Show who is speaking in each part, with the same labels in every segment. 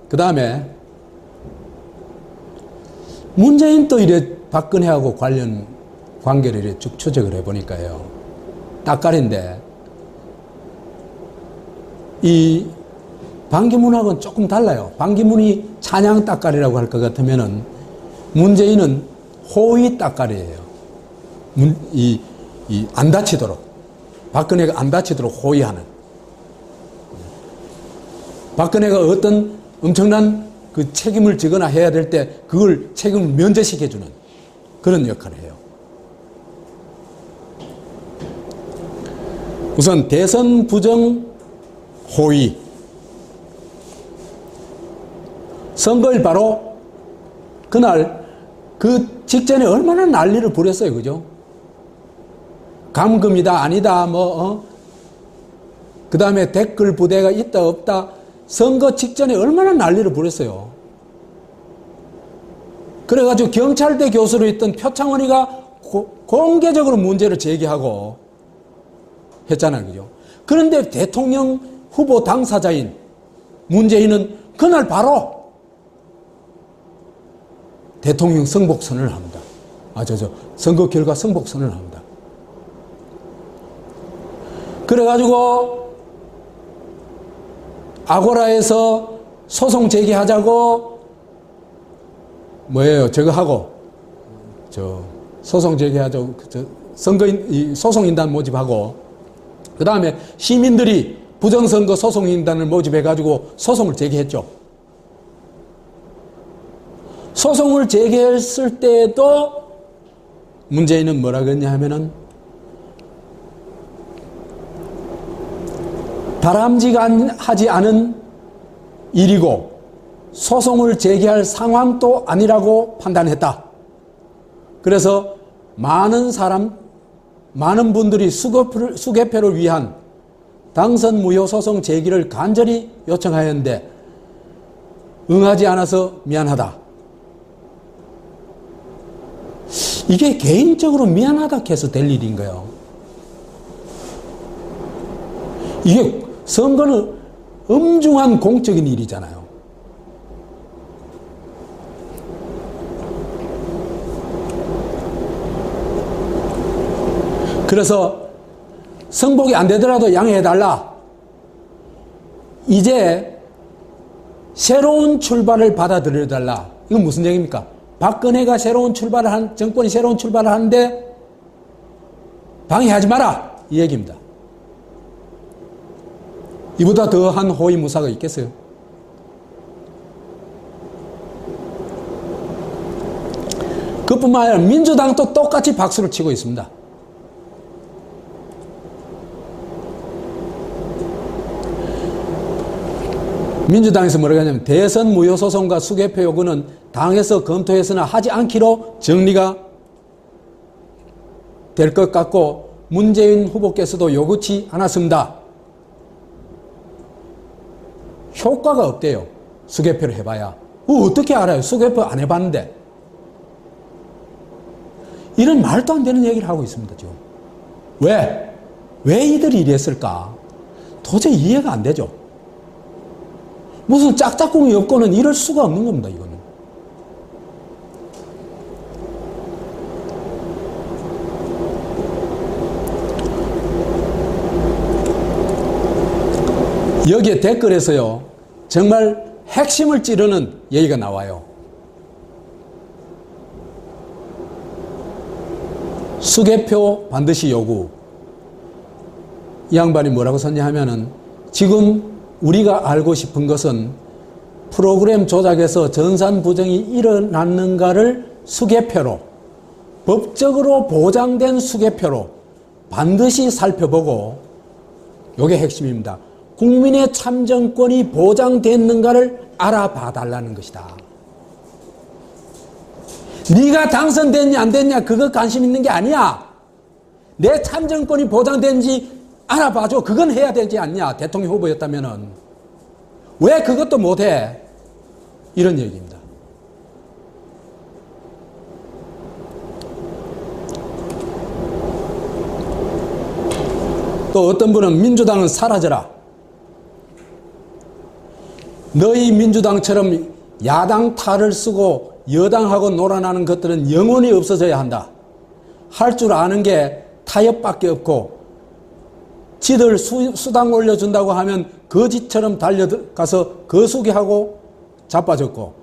Speaker 1: 그 다음에 문재인 또 이래 박근혜하고 관련 관계를 이래 쭉 추적을 해보니까요. 딱깔인데, 이 반기문하고는 조금 달라요. 반기문이 찬양 딱깔이라고 할 것 같으면은 문재인은 호의 딱깔이에요. 안 다치도록. 박근혜가 안 다치도록 호의하는. 박근혜가 어떤 엄청난 그 책임을 지거나 해야 될 때 그걸 책임을 면제시켜주는 그런 역할을 해요. 우선 대선 부정 호의. 선거일 바로 그날 그 직전에 얼마나 난리를 부렸어요. 그죠? 감금이다 아니다 그 다음에 댓글 부대가 있다 없다. 선거 직전에 얼마나 난리를 부렸어요. 그래가지고 경찰대 교수로 있던 표창원이가 공개적으로 문제를 제기하고 했잖아요. 그죠? 그런데 대통령 후보 당사자인 문재인은 그날 바로 대통령 승복 선언을 합니다. 선거 결과 승복 선언을 합니다. 그래가지고 아고라에서 소송 제기하자고 저거 하고 소송 제기하자고 선거인 소송인단 모집하고 그 다음에 시민들이 부정선거 소송인단을 모집해가지고 소송을 제기했죠. 소송을 제기했을 때에도 문재인은 뭐라 그랬냐 하면은 바람직하지 않은 일이고 소송을 제기할 상황도 아니라고 판단했다. 그래서 많은 분들이 수개표를 위한 당선 무효 소송 제기를 간절히 요청하였는데 응하지 않아서 미안하다. 이게 개인적으로 미안하다 해서 될 일인가요? 이게 선거는 엄중한 공적인 일이잖아요. 그래서 승복이 안 되더라도 양해해달라. 이제 새로운 출발을 받아들여달라. 이건 무슨 얘기입니까? 박근혜가 정권이 새로운 출발을 하는데 방해하지 마라. 이 얘기입니다. 이보다 더한 호의무사가 있겠어요? 그뿐만 아니라 민주당도 똑같이 박수를 치고 있습니다. 민주당에서 뭐라고 하냐면 대선 무효소송과 수개표 요구는 당에서 검토해서는 하지 않기로 정리가 될 것 같고 문재인 후보께서도 요구치 않았습니다. 효과가 없대요. 수개표를 해봐야. 어떻게 알아요? 수개표 안 해봤는데. 이런 말도 안 되는 얘기를 하고 있습니다. 지금. 왜 이들이 이랬을까? 도저히 이해가 안 되죠. 무슨 짝짝꿍이 없고는 이럴 수가 없는 겁니다. 이거는. 여기에 댓글에서요, 정말 핵심을 찌르는 얘기가 나와요. 수개표 반드시 요구. 이 양반이 뭐라고 썼냐 하면은, 지금 우리가 알고 싶은 것은 프로그램 조작에서 전산 부정이 일어났는가를 수개표로, 법적으로 보장된 수개표로 반드시 살펴보고, 이게 핵심입니다. 국민의 참정권이 보장됐는가를 알아봐 달라는 것이다. 네가 당선됐냐 안 됐냐 그거 관심 있는 게 아니야. 내 참정권이 보장된지 알아봐줘. 그건 해야 되지 않냐. 대통령 후보였다면은. 왜 그것도 못해? 이런 얘기입니다. 또 어떤 분은 민주당은 사라져라. 너희 민주당처럼 야당 탈을 쓰고 여당하고 놀아나는 것들은 영원히 없어져야 한다. 할 줄 아는 게 타협밖에 없고 지들 수당 올려준다고 하면 거지처럼 달려가서 거수기하고 자빠졌고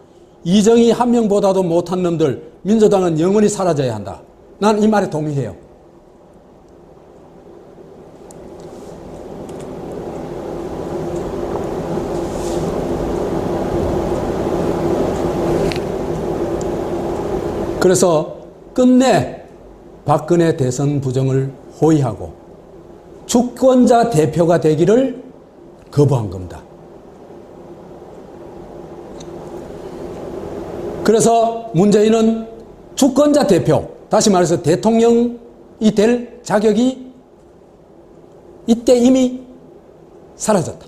Speaker 1: 이정희 한 명보다도 못한 놈들 민주당은 영원히 사라져야 한다. 난 이 말에 동의해요. 그래서 끝내 박근혜 대선 부정을 호위하고 주권자 대표가 되기를 거부한 겁니다. 그래서 문재인은 주권자 대표, 다시 말해서 대통령이 될 자격이 이때 이미 사라졌다.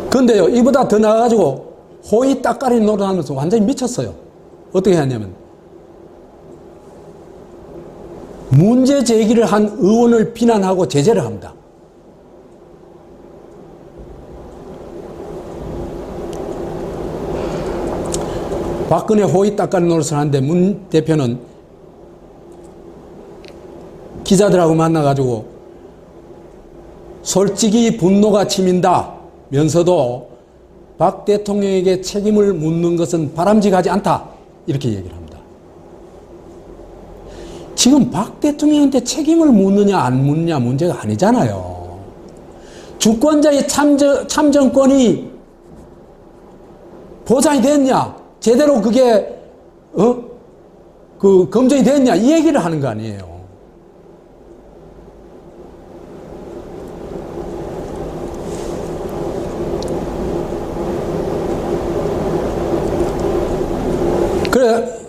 Speaker 1: 그런데요, 이보다 더 나아가지고 호의 따까리 노릇하면서 완전히 미쳤어요. 어떻게 하냐면 문제 제기를 한 의원을 비난하고 제재를 합니다. 박근혜 호의 따까리 노릇을 하는데 문 대표는 기자들하고 만나가지고 솔직히 분노가 치민다 면서도 박 대통령에게 책임을 묻는 것은 바람직하지 않다 이렇게 얘기를 합니다. 지금 박 대통령한테 책임을 묻느냐 안 묻느냐 문제가 아니잖아요. 주권자의 참정권이 보장이 됐냐, 제대로 그게 검증이 됐냐 이 얘기를 하는 거 아니에요. 그래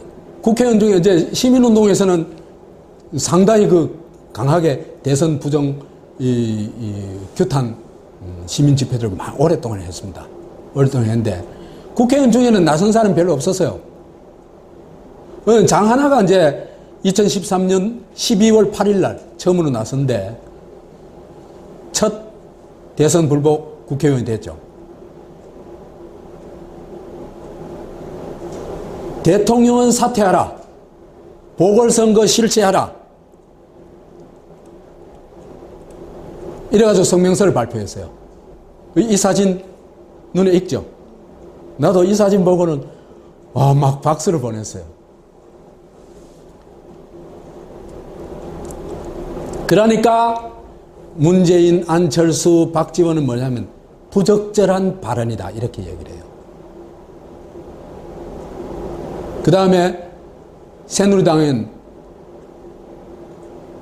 Speaker 1: 국회의원 중에 이제 시민운동에서는 상당히 강하게 대선 부정 규탄 시민 집회들을 오랫동안 했습니다. 오랫동안 했는데 국회의원 중에는 나선 사람 별로 없었어요. 장하나가 이제 2013년 12월 8일 날 처음으로 나선데 첫 대선 불복 국회의원이 됐죠. 대통령은 사퇴하라. 보궐선거 실시하라. 이래가지고 성명서를 발표했어요. 이 사진 눈에 익죠? 나도 이 사진 보고는 막 박수를 보냈어요. 그러니까 문재인, 안철수, 박지원은 뭐냐면 부적절한 발언이다 이렇게 얘기를 해요. 그 다음에 새누리당은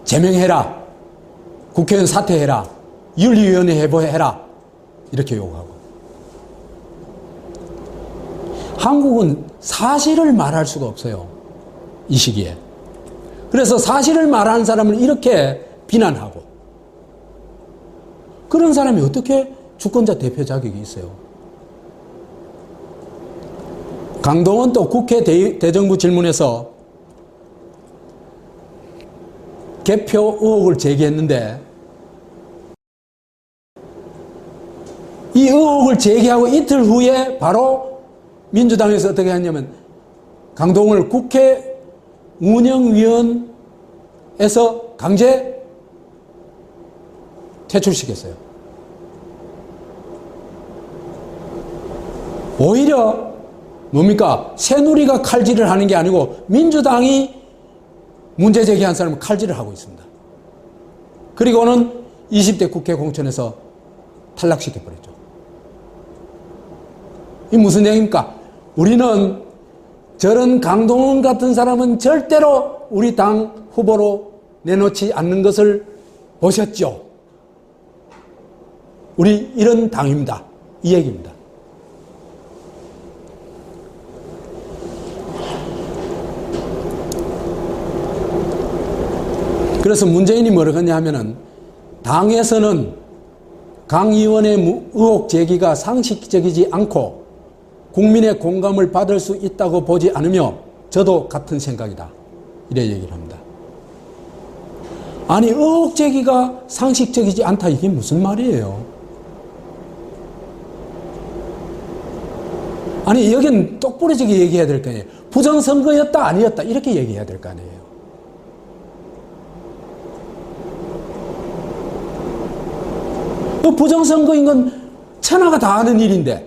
Speaker 1: 제명해라, 국회의원 사퇴해라, 윤리위원회 해보해라 이렇게 요구하고. 한국은 사실을 말할 수가 없어요. 이 시기에. 그래서 사실을 말하는 사람을 이렇게 비난하고 그런 사람이 어떻게 주권자 대표 자격이 있어요. 강동원 또 국회 대정부 질문에서 개표 의혹을 제기했는데 이 의혹을 제기하고 이틀 후에 바로 민주당에서 어떻게 했냐면 강동원을 국회 운영위원회에서 강제 퇴출시켰어요. 오히려 뭡니까? 새누리가 칼질을 하는 게 아니고 민주당이 문제 제기한 사람은 칼질을 하고 있습니다. 그리고는 20대 국회 공천에서 탈락시켜버렸죠. 이 무슨 얘기입니까? 우리는 저런 강동원 같은 사람은 절대로 우리 당 후보로 내놓지 않는 것을 보셨죠? 우리 이런 당입니다. 이 얘기입니다. 그래서 문재인이 뭐라고 했냐 하면은 당에서는 강 의원의 의혹 제기가 상식적이지 않고 국민의 공감을 받을 수 있다고 보지 않으며 저도 같은 생각이다. 이래 얘기를 합니다. 아니 의혹 제기가 상식적이지 않다 이게 무슨 말이에요? 아니 여긴 똑부러지게 얘기해야 될 거 아니에요. 부정선거였다 아니었다 이렇게 얘기해야 될 거 아니에요. 그 부정선거인 건 천하가 다 아는 일인데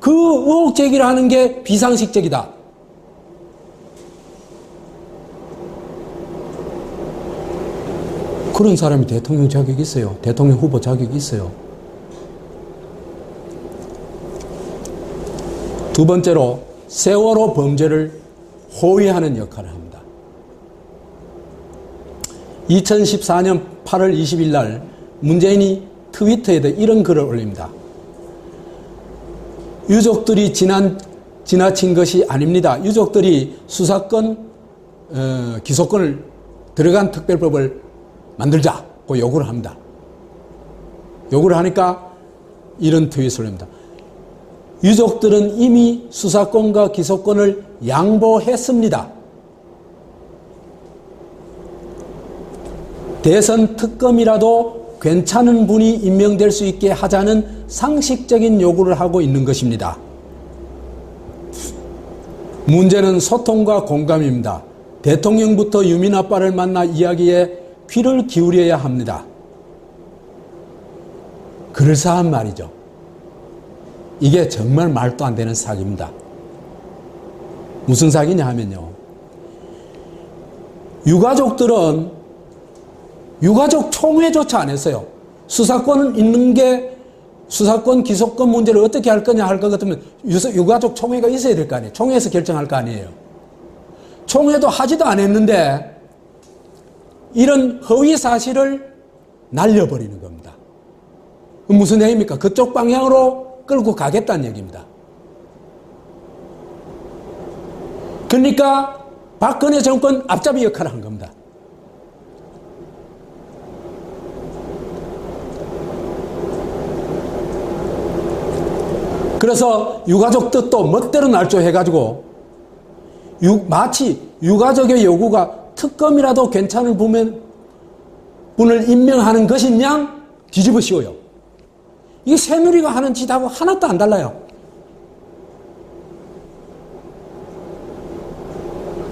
Speaker 1: 그 의혹 제기를 하는 게 비상식적이다. 그런 사람이 대통령 자격이 있어요. 대통령 후보 자격이 있어요. 두 번째로 세월호 범죄를 호위하는 역할을 합니다. 2014년 8월 20일 날 문재인이 트위터에다 이런 글을 올립니다. 유족들이 지나친 것이 아닙니다. 유족들이 수사권, 기소권을 들어간 특별법을 만들자고 요구를 합니다. 요구를 하니까 이런 트윗을 올립니다. 유족들은 이미 수사권과 기소권을 양보했습니다. 대선 특검이라도 괜찮은 분이 임명될 수 있게 하자는 상식적인 요구를 하고 있는 것입니다. 문제는 소통과 공감입니다. 대통령부터 유민 아빠를 만나 이야기에 귀를 기울여야 합니다. 그럴싸한 말이죠. 이게 정말 말도 안 되는 사기입니다. 무슨 사기냐 하면요. 유가족들은 유가족 총회조차 안 했어요. 수사권 있는 게 수사권, 기소권 문제를 어떻게 할 거냐 할 것 같으면 유가족 총회가 있어야 될 거 아니에요. 총회에서 결정할 거 아니에요. 총회도 하지도 안 했는데 이런 허위 사실을 날려버리는 겁니다. 무슨 얘기입니까? 그쪽 방향으로 끌고 가겠다는 얘기입니다. 그러니까 박근혜 정권 앞잡이 역할을 한 겁니다. 그래서 유가족 뜻도 멋대로 날조해가지고 마치 유가족의 요구가 특검이라도 괜찮은 분을 임명하는 것이냐 뒤집어 씌워요. 이게 새누리가 하는 짓하고 하나도 안 달라요.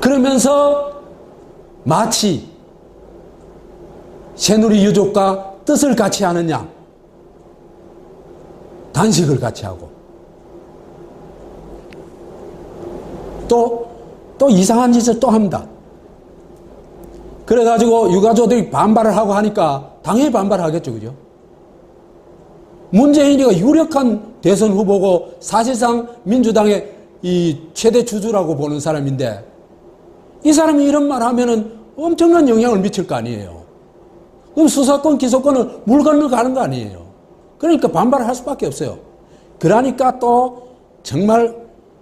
Speaker 1: 그러면서 마치 새누리 유족과 뜻을 같이 하느냐 단식을 같이 하고 또 이상한 짓을 또 합니다. 그래가지고 유가족들이 반발을 하고 하니까 당연히 반발하겠죠. 그죠? 문재인이가 유력한 대선 후보고 사실상 민주당의 이 최대 주주라고 보는 사람인데 이 사람이 이런 말 하면은 엄청난 영향을 미칠 거 아니에요. 그럼 수사권, 기소권은 물 건너가는 거 아니에요. 그러니까 반발을 할 수밖에 없어요. 그러니까 또 정말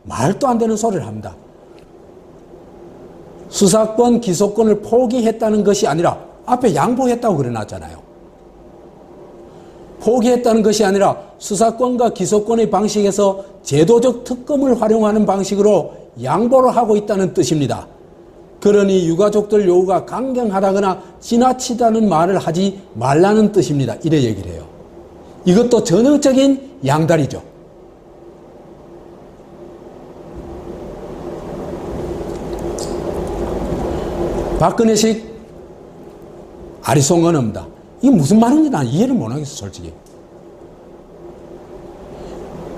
Speaker 1: 말도 안 되는 소리를 합니다. 수사권, 기소권을 포기했다는 것이 아니라 앞에 양보했다고 그래놨잖아요. 포기했다는 것이 아니라 수사권과 기소권의 방식에서 제도적 특검을 활용하는 방식으로 양보를 하고 있다는 뜻입니다. 그러니 유가족들 요구가 강경하다거나 지나치다는 말을 하지 말라는 뜻입니다. 이래 얘기를 해요. 이것도 전형적인 양다리죠. 박근혜식 아리송 언어입니다. 이게 무슨 말인지 난 이해를 못하겠어 솔직히.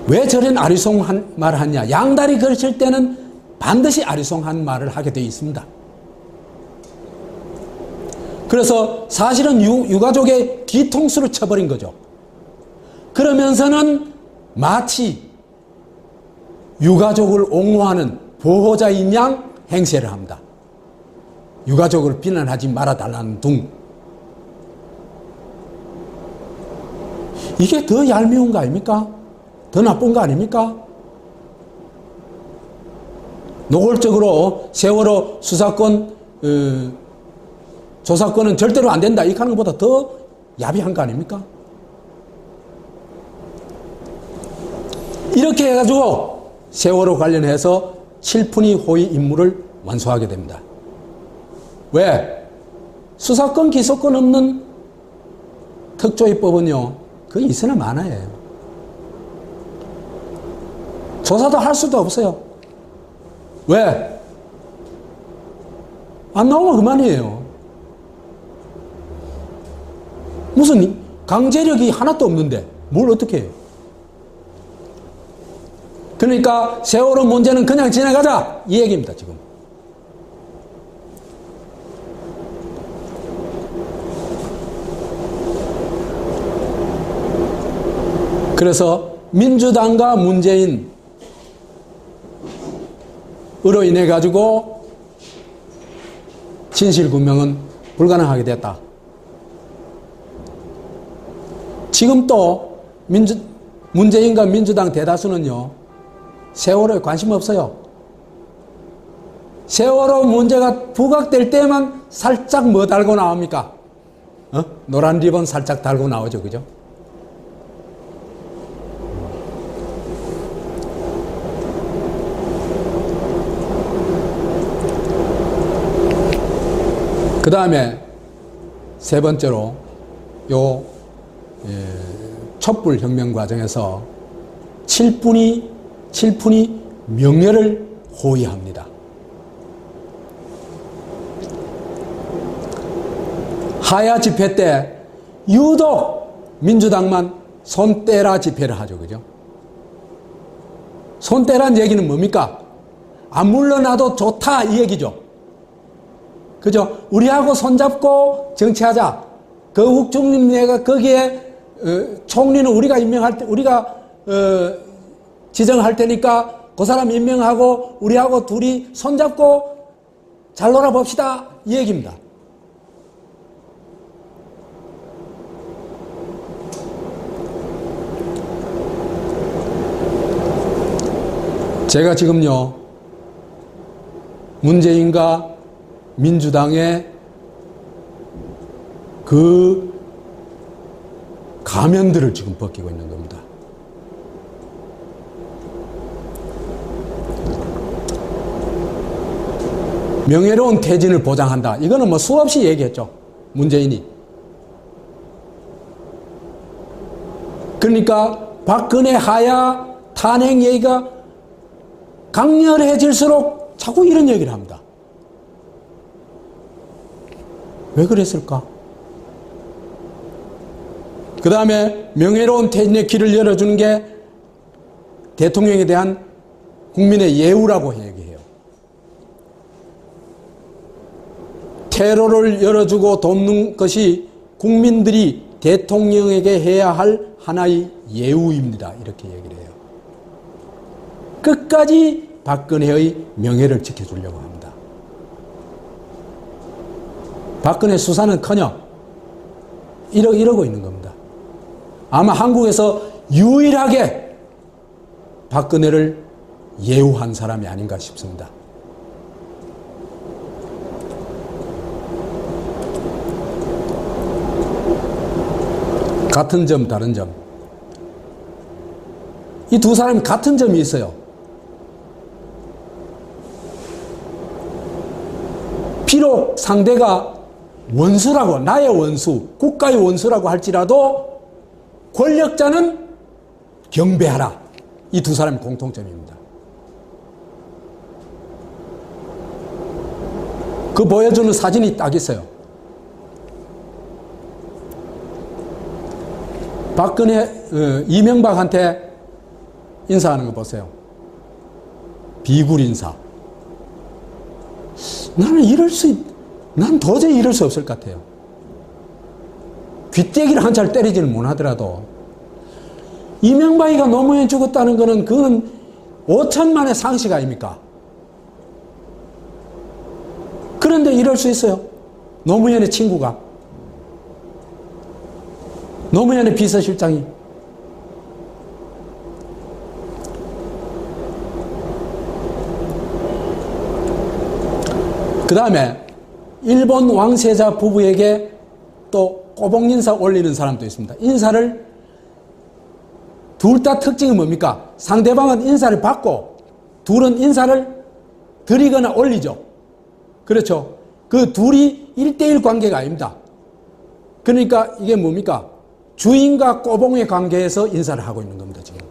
Speaker 1: 왜 저런 아리송한 말을 하냐. 양다리 걸칠 때는 반드시 아리송한 말을 하게 되어 있습니다. 그래서 사실은 유가족의 뒤통수를 쳐버린 거죠. 그러면서는 마치 유가족을 옹호하는 보호자인 양 행세를 합니다. 유가족을 비난하지 말아달라는 둥. 이게 더 얄미운 거 아닙니까? 더 나쁜 거 아닙니까? 노골적으로 세월호 수사권, 조사권은 절대로 안 된다. 이렇게 하는 것보다 더 야비한 거 아닙니까? 이렇게 해가지고 세월호 관련해서 칠푼이 호위 임무를 완수하게 됩니다. 왜? 수사권, 기소권 없는 특조위법은요, 그게 있으나 마나예요. 조사도 할 수도 없어요. 왜? 안 나오면 그만이에요. 무슨 강제력이 하나도 없는데 뭘 어떻게 해요? 그러니까 세월호 문제는 그냥 지나가자 이 얘기입니다. 지금. 그래서 민주당과 문재인으로 인해 가지고 진실규명은 불가능하게 됐다. 지금 또 문재인과 민주당 대다수는요, 세월호에 관심 없어요. 세월호 문제가 부각될 때만 살짝 뭐 달고 나옵니까? 노란 리본 살짝 달고 나오죠. 그죠? 그 다음에 세 번째로 촛불혁명 과정에서 칠푼이 명예를 호위합니다. 하야 집회 때 유독 민주당만 손 떼라 집회를 하죠. 그죠? 손 떼란 얘기는 뭡니까? 안 물러나도 좋다 이 얘기죠. 그죠? 우리하고 손잡고 정치하자. 거국 중립내가 거기에 총리는 우리가 임명할 때, 우리가 지정할 테니까 그 사람 임명하고 우리하고 둘이 손잡고 잘 놀아봅시다. 이 얘기입니다. 제가 지금요, 문재인과 민주당의 그 가면들을 지금 벗기고 있는 겁니다. 명예로운 퇴진을 보장한다. 이거는 뭐 수없이 얘기했죠. 문재인이. 그러니까 박근혜 하야 탄핵 얘기가 강렬해질수록 자꾸 이런 얘기를 합니다. 왜 그랬을까? 그 다음에 명예로운 퇴진의 길을 열어주는 게 대통령에 대한 국민의 예우라고 얘기해요. 테러를 열어주고 돕는 것이 국민들이 대통령에게 해야 할 하나의 예우입니다. 이렇게 얘기를 해요. 끝까지 박근혜의 명예를 지켜주려고 합니다. 박근혜 수사는커녕 이러고 있는 겁니다. 아마 한국에서 유일하게 박근혜를 예우한 사람이 아닌가 싶습니다. 같은 점, 다른 점. 이 두 사람이 같은 점이 있어요. 비록 상대가 원수라고, 나의 원수, 국가의 원수라고 할지라도 권력자는 경배하라. 이 두 사람의 공통점입니다. 그 보여주는 사진이 딱 있어요. 박근혜, 이명박한테 인사하는 거 보세요. 비굴 인사. 난 도저히 이럴 수 없을 것 같아요. 귀때기를 한 차를 때리지는 못하더라도 이명박이가 노무현 죽었다는 거는 그건 5천만의 상식 아닙니까? 그런데 이럴 수 있어요. 노무현의 친구가, 노무현의 비서실장이. 그 다음에 일본 왕세자 부부에게 또 꼬봉 인사 올리는 사람도 있습니다. 인사를 둘 다 특징이 뭡니까? 상대방은 인사를 받고 둘은 인사를 드리거나 올리죠. 그렇죠. 그 둘이 1대1 관계가 아닙니다. 그러니까 이게 뭡니까? 주인과 꼬봉의 관계에서 인사를 하고 있는 겁니다, 지금.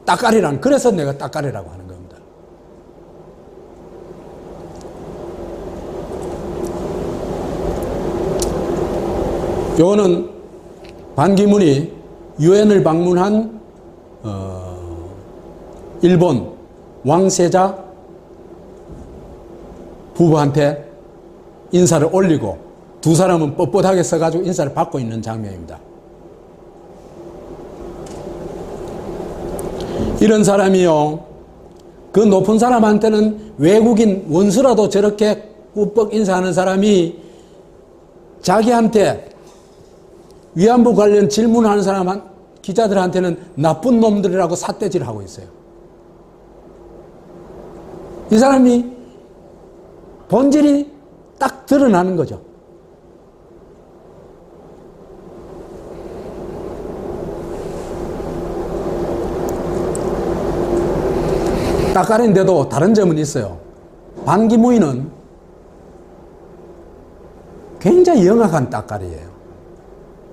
Speaker 1: 따까리라는, 그래서 내가 따까리라고 하는 겁니다. 요거는 반기문이 유엔을 방문한 일본 왕세자 부부한테 인사를 올리고 두 사람은 뻣뻣하게 서가지고 인사를 받고 있는 장면입니다. 이런 사람이요, 그 높은 사람한테는 외국인 원수라도 저렇게 꾸벅 인사하는 사람이 자기한테 위안부 관련 질문하는 사람, 기자들한테는 나쁜 놈들이라고 삿대질을 하고 있어요. 이 사람이 본질이 딱 드러나는 거죠. 따까리인데도 다른 점은 있어요. 반기문은 굉장히 영악한 따까리예요.